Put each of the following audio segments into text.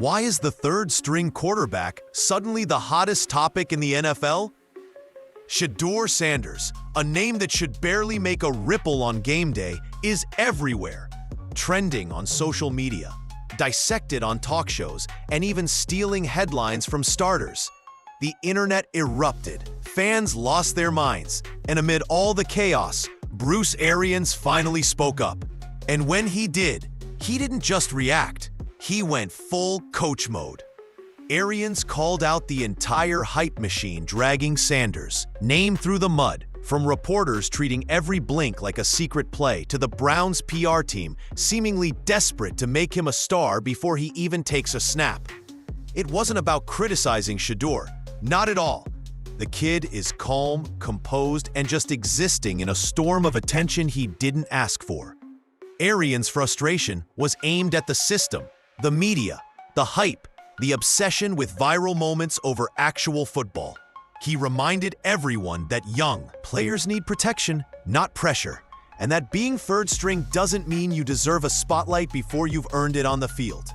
Why is the third-string quarterback suddenly the hottest topic in the NFL? Shedeur Sanders, a name that should barely make a ripple on game day, is everywhere, trending on social media, dissected on talk shows, and even stealing headlines from starters. The internet erupted, fans lost their minds, and amid all the chaos, Bruce Arians finally spoke up. And when he did, he didn't just react, he went full coach mode. Arians called out the entire hype machine dragging Sanders' name through the mud, from reporters treating every blink like a secret play to the Browns' PR team seemingly desperate to make him a star before he even takes a snap. It wasn't about criticizing Shedeur, not at all. The kid is calm, composed, and just existing in a storm of attention he didn't ask for. Arians' frustration was aimed at the system, the media, the hype, the obsession with viral moments over actual football. He reminded everyone that young players need protection, not pressure, and that being third string doesn't mean you deserve a spotlight before you've earned it on the field.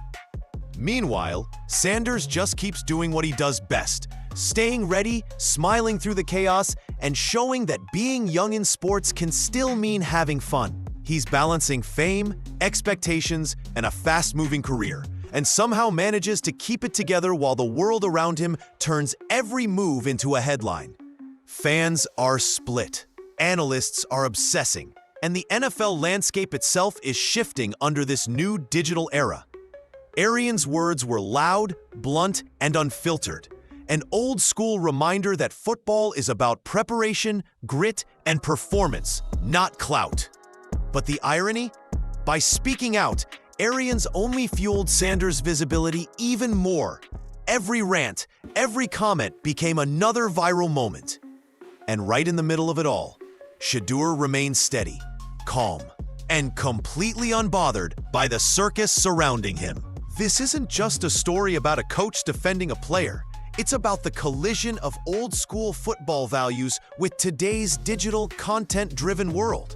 Meanwhile, Sanders just keeps doing what he does best, staying ready, smiling through the chaos, and showing that being young in sports can still mean having fun. He's balancing fame, expectations, and a fast-moving career, and somehow manages to keep it together while the world around him turns every move into a headline. Fans are split, analysts are obsessing, and the NFL landscape itself is shifting under this new digital era. Arians' words were loud, blunt, and unfiltered, an old-school reminder that football is about preparation, grit, and performance, not clout. But the irony? By speaking out, Arians only fueled Sanders' visibility even more. Every rant, every comment became another viral moment. And right in the middle of it all, Shedeur remained steady, calm, and completely unbothered by the circus surrounding him. This isn't just a story about a coach defending a player. It's about the collision of old-school football values with today's digital, content-driven world.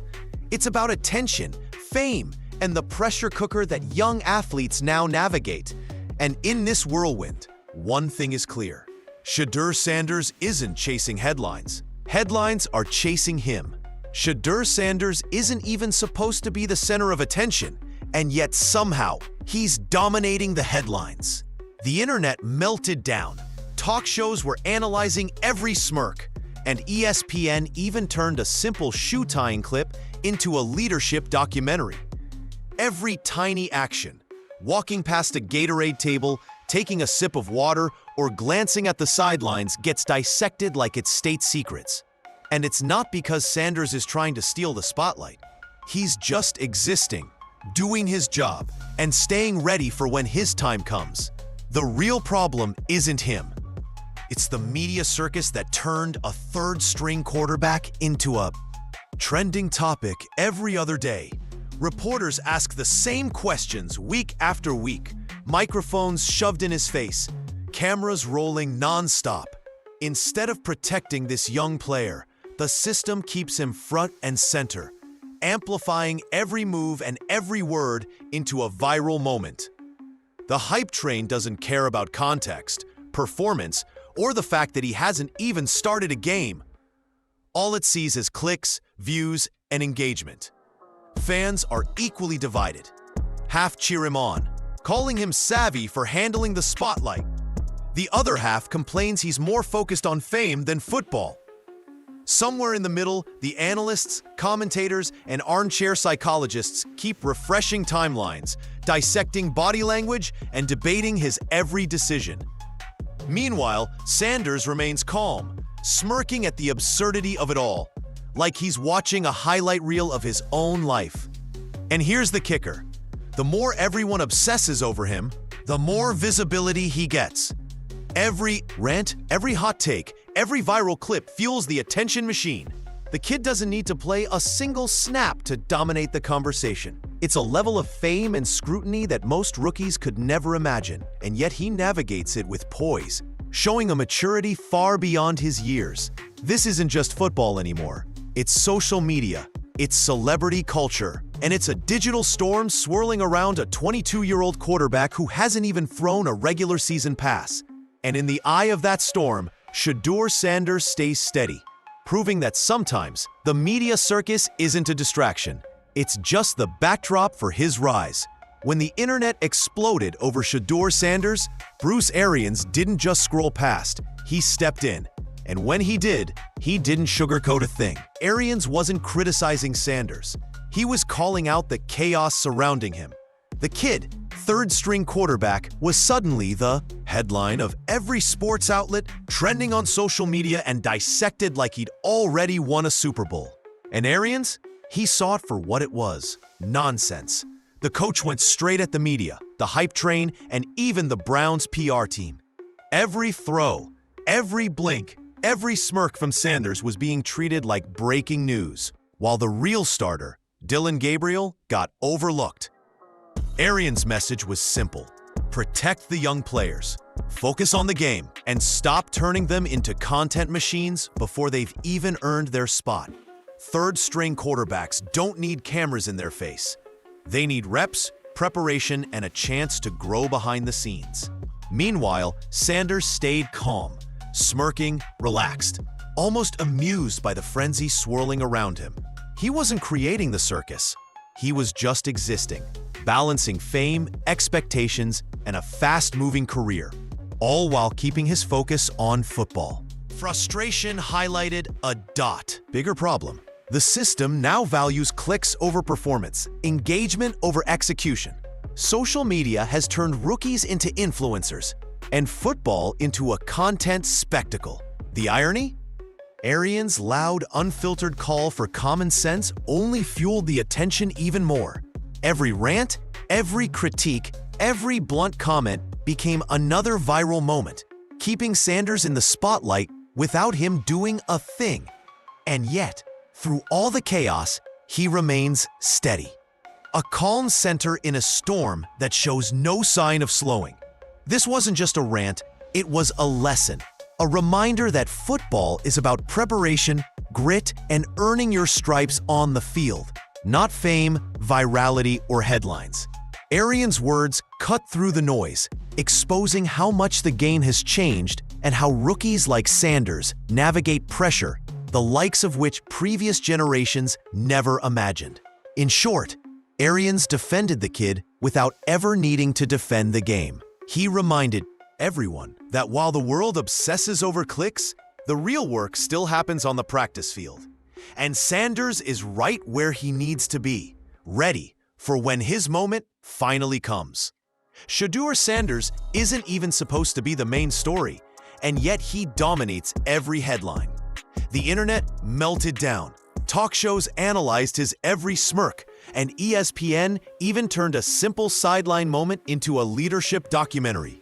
It's about attention, fame, and the pressure cooker that young athletes now navigate. And in this whirlwind, one thing is clear. Shedeur Sanders isn't chasing headlines. Headlines are chasing him. Shedeur Sanders isn't even supposed to be the center of attention, and yet somehow he's dominating the headlines. The internet melted down. Talk shows were analyzing every smirk, and ESPN even turned a simple shoe-tying clip into a leadership documentary. Every tiny action, walking past a Gatorade table, taking a sip of water, or glancing at the sidelines gets dissected like it's state secrets. And it's not because Sanders is trying to steal the spotlight. He's just existing, doing his job, and staying ready for when his time comes. The real problem isn't him. It's the media circus that turned a third-string quarterback into a trending topic every other day. Reporters ask the same questions week after week, microphones shoved in his face, cameras rolling non-stop. Instead of protecting this young player, the system keeps him front and center, amplifying every move and every word into a viral moment. The hype train doesn't care about context, performance, or the fact that he hasn't even started a game. All it sees is clicks, views, and engagement. Fans are equally divided. Half cheer him on, calling him savvy for handling the spotlight. The other half complains he's more focused on fame than football. Somewhere in the middle, the analysts, commentators, and armchair psychologists keep refreshing timelines, dissecting body language, and debating his every decision. Meanwhile, Sanders remains calm, smirking at the absurdity of it all, like he's watching a highlight reel of his own life. And here's the kicker. The more everyone obsesses over him, the more visibility he gets. Every rant, every hot take, every viral clip fuels the attention machine. The kid doesn't need to play a single snap to dominate the conversation. It's a level of fame and scrutiny that most rookies could never imagine, and yet he navigates it with poise, showing a maturity far beyond his years. This isn't just football anymore. It's social media, It's celebrity culture, and it's a digital storm swirling around a 22-year-old quarterback who hasn't even thrown a regular season pass. And in the eye of that storm, Shedeur Sanders stays steady, proving that sometimes the media circus isn't a distraction. It's just the backdrop for his rise. When the internet exploded over Shedeur Sanders, Bruce Arians didn't just scroll past, he stepped in. And when he did, he didn't sugarcoat a thing. Arians wasn't criticizing Sanders. He was calling out the chaos surrounding him. The kid, third-string quarterback, was suddenly the headline of every sports outlet, trending on social media and dissected like he'd already won a Super Bowl. And Arians? He saw it for what it was: nonsense. The coach went straight at the media, the hype train, and even the Browns' PR team. Every throw, every blink, every smirk from Sanders was being treated like breaking news, while the real starter, Dillon Gabriel, got overlooked. Arians' message was simple: protect the young players, focus on the game, and stop turning them into content machines before they've even earned their spot. Third-string quarterbacks don't need cameras in their face. They need reps, preparation, and a chance to grow behind the scenes. Meanwhile, Sanders stayed calm, smirking, relaxed, almost amused by the frenzy swirling around him. He wasn't creating the circus. He was just existing, balancing fame, expectations, and a fast-moving career, all while keeping his focus on football. Frustration highlighted a dot. Bigger problem: the system now values clicks over performance, engagement over execution. Social media has turned rookies into influencers, and football into a content spectacle. The irony? Arians' loud, unfiltered call for common sense only fueled the attention even more. Every rant, every critique, every blunt comment became another viral moment, keeping Sanders in the spotlight without him doing a thing. And yet, through all the chaos, he remains steady. A calm center in a storm that shows no sign of slowing. This wasn't just a rant, it was a lesson. A reminder that football is about preparation, grit, and earning your stripes on the field, not fame, virality, or headlines. Arians' words cut through the noise, exposing how much the game has changed and how rookies like Sanders navigate pressure, the likes of which previous generations never imagined. In short, Arians defended the kid without ever needing to defend the game. He reminded everyone that while the world obsesses over clicks, the real work still happens on the practice field. And Sanders is right where he needs to be, ready for when his moment finally comes. Shedeur Sanders isn't even supposed to be the main story, and yet he dominates every headline. The internet melted down. Talk shows analyzed his every smirk, and ESPN even turned a simple sideline moment into a leadership documentary.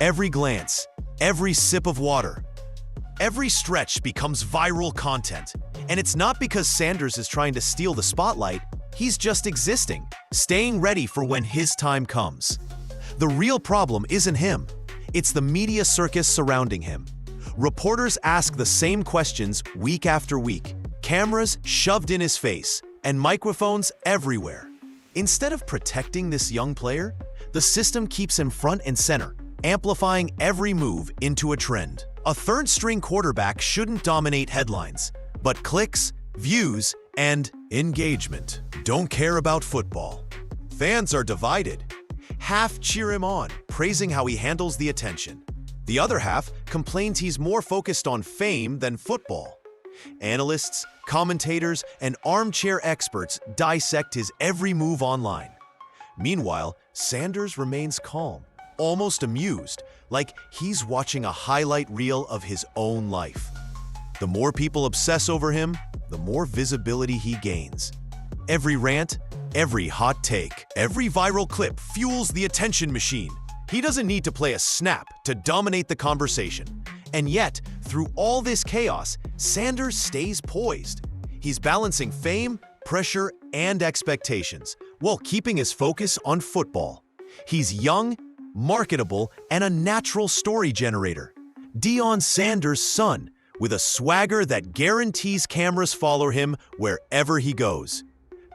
Every glance, every sip of water, every stretch becomes viral content. And it's not because Sanders is trying to steal the spotlight, he's just existing, staying ready for when his time comes. The real problem isn't him, it's the media circus surrounding him. Reporters ask the same questions week after week, cameras shoved in his face, and microphones everywhere. Instead of protecting this young player, the system keeps him front and center, amplifying every move into a trend. A third-string quarterback shouldn't dominate headlines, but clicks, views, and engagement don't care about football. Fans are divided. Half cheer him on, praising how he handles the attention. The other half complains he's more focused on fame than football. Analysts, commentators, and armchair experts dissect his every move online. Meanwhile, Sanders remains calm, almost amused, like he's watching a highlight reel of his own life. The more people obsess over him, the more visibility he gains. Every rant, every hot take, every viral clip fuels the attention machine. He doesn't need to play a snap to dominate the conversation. And yet, through all this chaos, Sanders stays poised. He's balancing fame, pressure, and expectations, while keeping his focus on football. He's young, marketable, and a natural story generator. Deion Sanders' son, with a swagger that guarantees cameras follow him wherever he goes.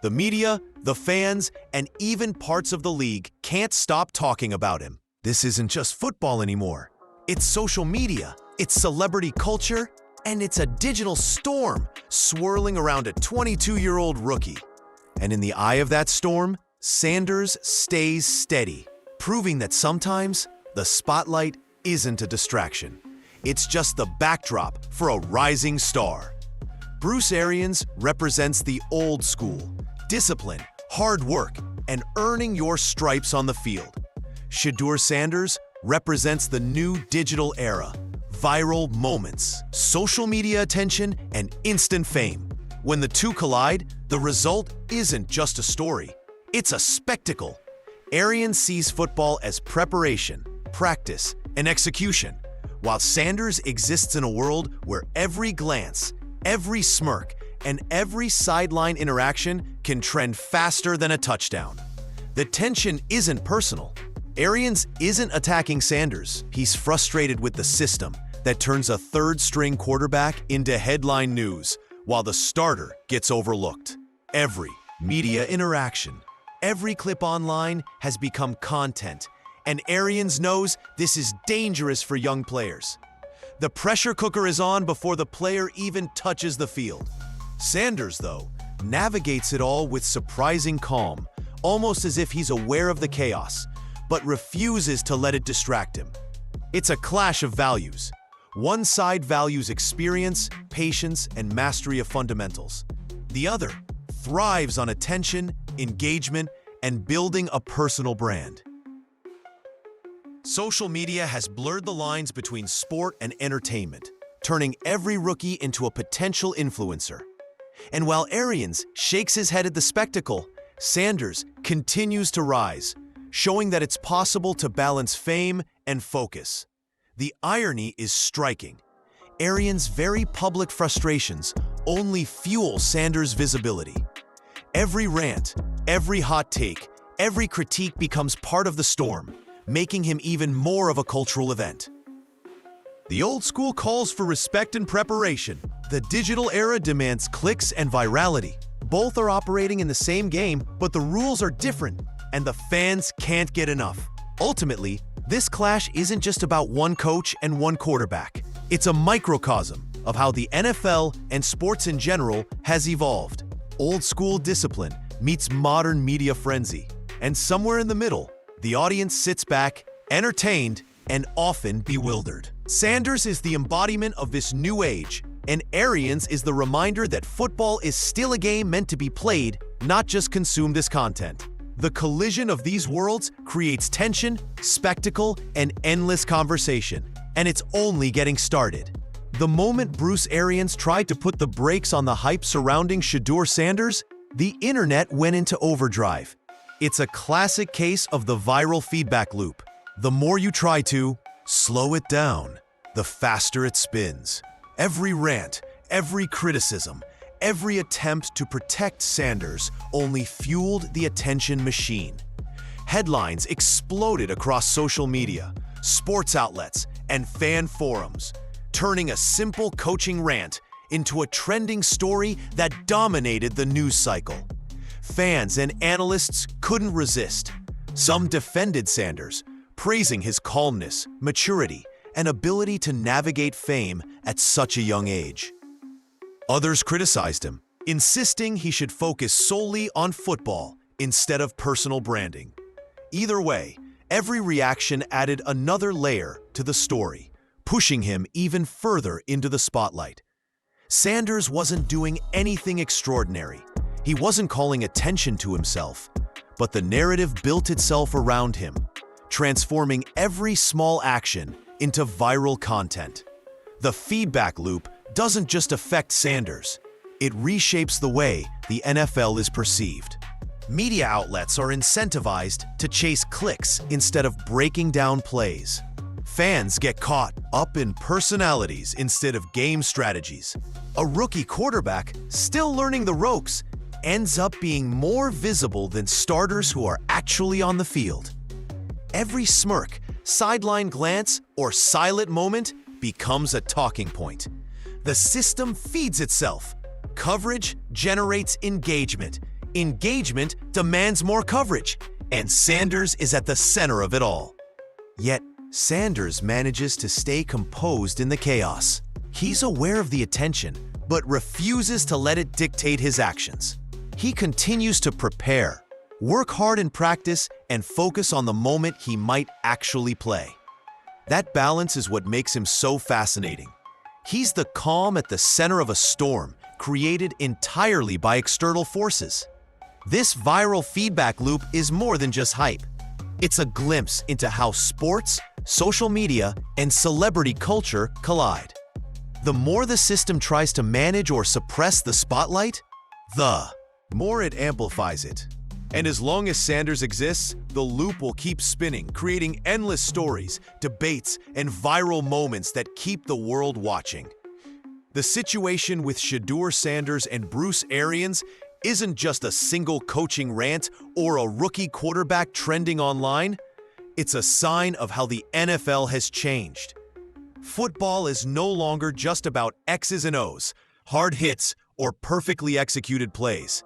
The media, the fans, and even parts of the league can't stop talking about him. This isn't just football anymore. It's social media, it's celebrity culture, and it's a digital storm swirling around a 22-year-old rookie. And in the eye of that storm, Sanders stays steady, proving that sometimes the spotlight isn't a distraction. It's just the backdrop for a rising star. Bruce Arians represents the old school, discipline, hard work, and earning your stripes on the field. Shedeur Sanders represents the new digital era, viral moments, social media attention, and instant fame. When the two collide, the result isn't just a story, it's a spectacle. Arians sees football as preparation, practice, and execution, while Sanders exists in a world where every glance, every smirk, and every sideline interaction can trend faster than a touchdown. The tension isn't personal. Arians isn't attacking Sanders. He's frustrated with the system that turns a third-string quarterback into headline news while the starter gets overlooked. Every media interaction, every clip online has become content, and Arians knows this is dangerous for young players. The pressure cooker is on before the player even touches the field. Sanders, though, navigates it all with surprising calm, almost as if he's aware of the chaos, but refuses to let it distract him. It's a clash of values. One side values experience, patience, and mastery of fundamentals. The other thrives on attention, engagement, and building a personal brand. Social media has blurred the lines between sport and entertainment, turning every rookie into a potential influencer. And while Arians shakes his head at the spectacle, Sanders continues to rise, showing that it's possible to balance fame and focus. The irony is striking. Arians' very public frustrations only fuel Sanders' visibility. Every rant, every hot take, every critique becomes part of the storm, making him even more of a cultural event. The old school calls for respect and preparation. The digital era demands clicks and virality. Both are operating in the same game, but the rules are different, and the fans can't get enough. Ultimately, this clash isn't just about one coach and one quarterback. It's a microcosm of how the NFL and sports in general has evolved. Old school discipline meets modern media frenzy, and somewhere in the middle, the audience sits back, entertained, and often bewildered. Sanders is the embodiment of this new age, and Arians is the reminder that football is still a game meant to be played, not just consumed as content. The collision of these worlds creates tension, spectacle, and endless conversation, and it's only getting started. The moment Bruce Arians tried to put the brakes on the hype surrounding Shedeur Sanders, the internet went into overdrive. It's a classic case of the viral feedback loop. The more you try to slow it down, the faster it spins. Every rant, every criticism, every attempt to protect Sanders only fueled the attention machine. Headlines exploded across social media, sports outlets, and fan forums, turning a simple coaching rant into a trending story that dominated the news cycle. Fans and analysts couldn't resist. Some defended Sanders, praising his calmness, maturity, and ability to navigate fame at such a young age. Others criticized him, insisting he should focus solely on football instead of personal branding. Either way, every reaction added another layer to the story, pushing him even further into the spotlight. Sanders wasn't doing anything extraordinary. He wasn't calling attention to himself, but the narrative built itself around him, transforming every small action into viral content. The feedback loop doesn't just affect Sanders, it reshapes the way the NFL is perceived. Media outlets are incentivized to chase clicks instead of breaking down plays. Fans get caught up in personalities instead of game strategies. A rookie quarterback, still learning the ropes, ends up being more visible than starters who are actually on the field. Every smirk, sideline glance, or silent moment becomes a talking point. The system feeds itself. Coverage generates engagement. Engagement demands more coverage. And Sanders is at the center of it all. Yet, Sanders manages to stay composed in the chaos. He's aware of the attention, but refuses to let it dictate his actions. He continues to prepare, work hard in practice, and focus on the moment he might actually play. That balance is what makes him so fascinating. He's the calm at the center of a storm created entirely by external forces. This viral feedback loop is more than just hype. It's a glimpse into how sports, social media, and celebrity culture collide. The more the system tries to manage or suppress the spotlight, the more it amplifies it. And as long as Sanders exists, the loop will keep spinning, creating endless stories, debates, and viral moments that keep the world watching. The situation with Shedeur Sanders and Bruce Arians isn't just a single coaching rant or a rookie quarterback trending online. It's a sign of how the NFL has changed. Football is no longer just about X's and O's, hard hits, or perfectly executed plays.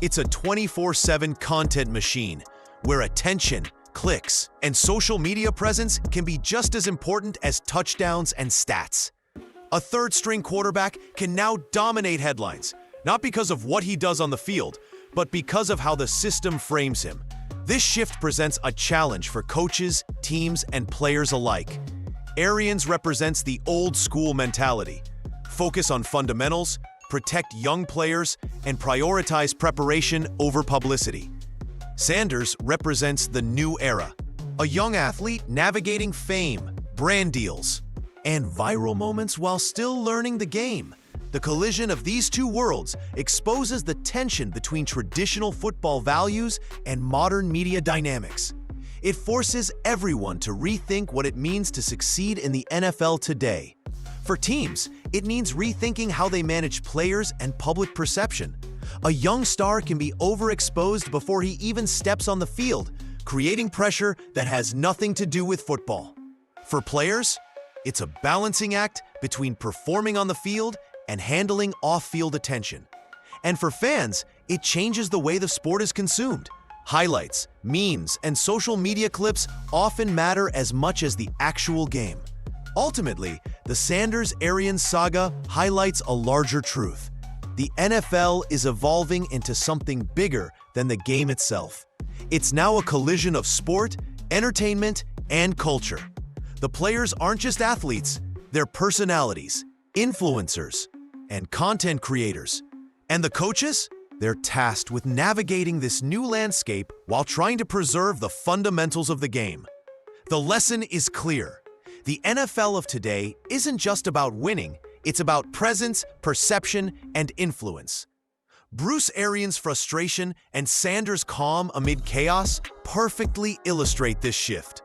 It's a 24/7 content machine where attention, clicks, and social media presence can be just as important as touchdowns and stats. A third-string quarterback can now dominate headlines, not because of what he does on the field, but because of how the system frames him. This shift presents a challenge for coaches, teams, and players alike. Arians represents the old-school mentality. Focus on fundamentals, protect young players, and prioritize preparation over publicity. Sanders represents the new era, a young athlete navigating fame, brand deals, and viral moments while still learning the game. The collision of these two worlds exposes the tension between traditional football values and modern media dynamics. It forces everyone to rethink what it means to succeed in the NFL today. For teams, it means rethinking how they manage players and public perception. A young star can be overexposed before he even steps on the field, creating pressure that has nothing to do with football. For players, it's a balancing act between performing on the field and handling off-field attention. And for fans, it changes the way the sport is consumed. Highlights, memes, and social media clips often matter as much as the actual game. Ultimately, the Sanders-Arians saga highlights a larger truth. The NFL is evolving into something bigger than the game itself. It's now a collision of sport, entertainment, and culture. The players aren't just athletes, they're personalities, influencers, and content creators. And the coaches? They're tasked with navigating this new landscape while trying to preserve the fundamentals of the game. The lesson is clear. The NFL of today isn't just about winning, it's about presence, perception, and influence. Bruce Arians' frustration and Sanders' calm amid chaos perfectly illustrate this shift.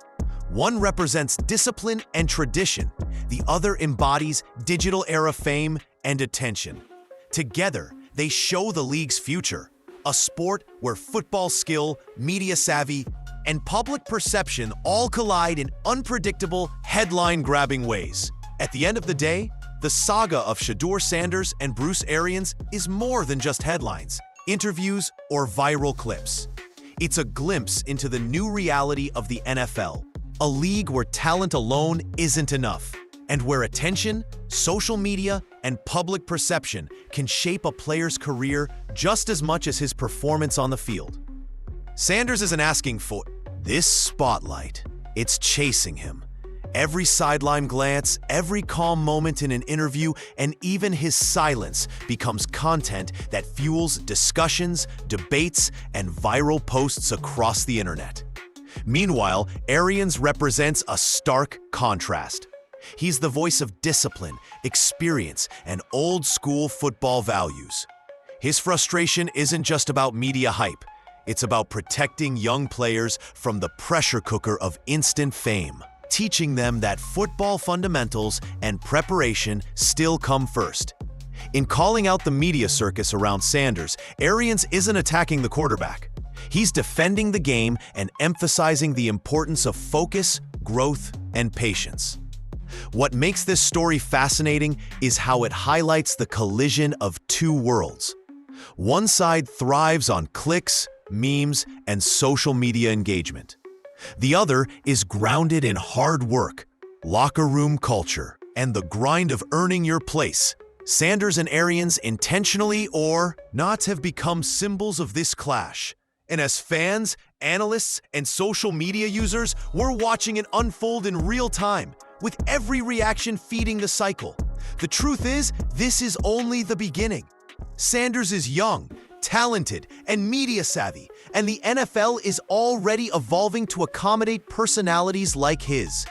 One represents discipline and tradition, the other embodies digital-era fame and attention. Together, they show the league's future, a sport where football skill, media savvy, and public perception all collide in unpredictable, headline-grabbing ways. At the end of the day, the saga of Shedeur Sanders and Bruce Arians is more than just headlines, interviews, or viral clips. It's a glimpse into the new reality of the NFL, a league where talent alone isn't enough, and where attention, social media, and public perception can shape a player's career just as much as his performance on the field. Sanders isn't asking for this spotlight. It's chasing him. Every sideline glance, every calm moment in an interview, and even his silence becomes content that fuels discussions, debates, and viral posts across the internet. Meanwhile, Arians represents a stark contrast. He's the voice of discipline, experience, and old-school football values. His frustration isn't just about media hype. It's about protecting young players from the pressure cooker of instant fame, teaching them that football fundamentals and preparation still come first. In calling out the media circus around Sanders, Arians isn't attacking the quarterback. He's defending the game and emphasizing the importance of focus, growth, and patience. What makes this story fascinating is how it highlights the collision of two worlds. One side thrives on clicks, memes, and social media engagement. The other is grounded in hard work, locker room culture, and the grind of earning your place. Sanders and Arians, intentionally or not, have become symbols of this clash. And as fans, analysts, and social media users, we're watching it unfold in real time, with every reaction feeding the cycle. The truth is, this is only the beginning. Sanders is young, talented, and media savvy, and the NFL is already evolving to accommodate personalities like his.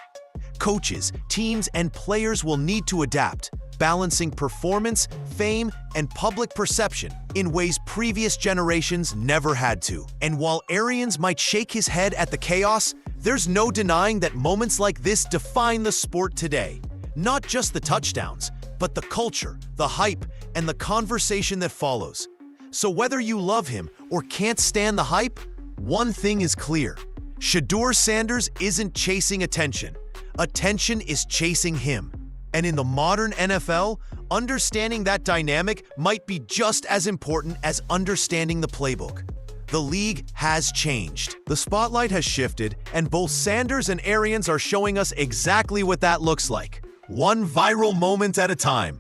Coaches, teams, and players will need to adapt, balancing performance, fame, and public perception in ways previous generations never had to. And while Arians might shake his head at the chaos, there's no denying that moments like this define the sport today. Not just the touchdowns, but the culture, the hype, and the conversation that follows. So whether you love him or can't stand the hype, one thing is clear. Shedeur Sanders isn't chasing attention. Attention is chasing him. And in the modern NFL, understanding that dynamic might be just as important as understanding the playbook. The league has changed. The spotlight has shifted, and both Sanders and Arians are showing us exactly what that looks like. One viral moment at a time.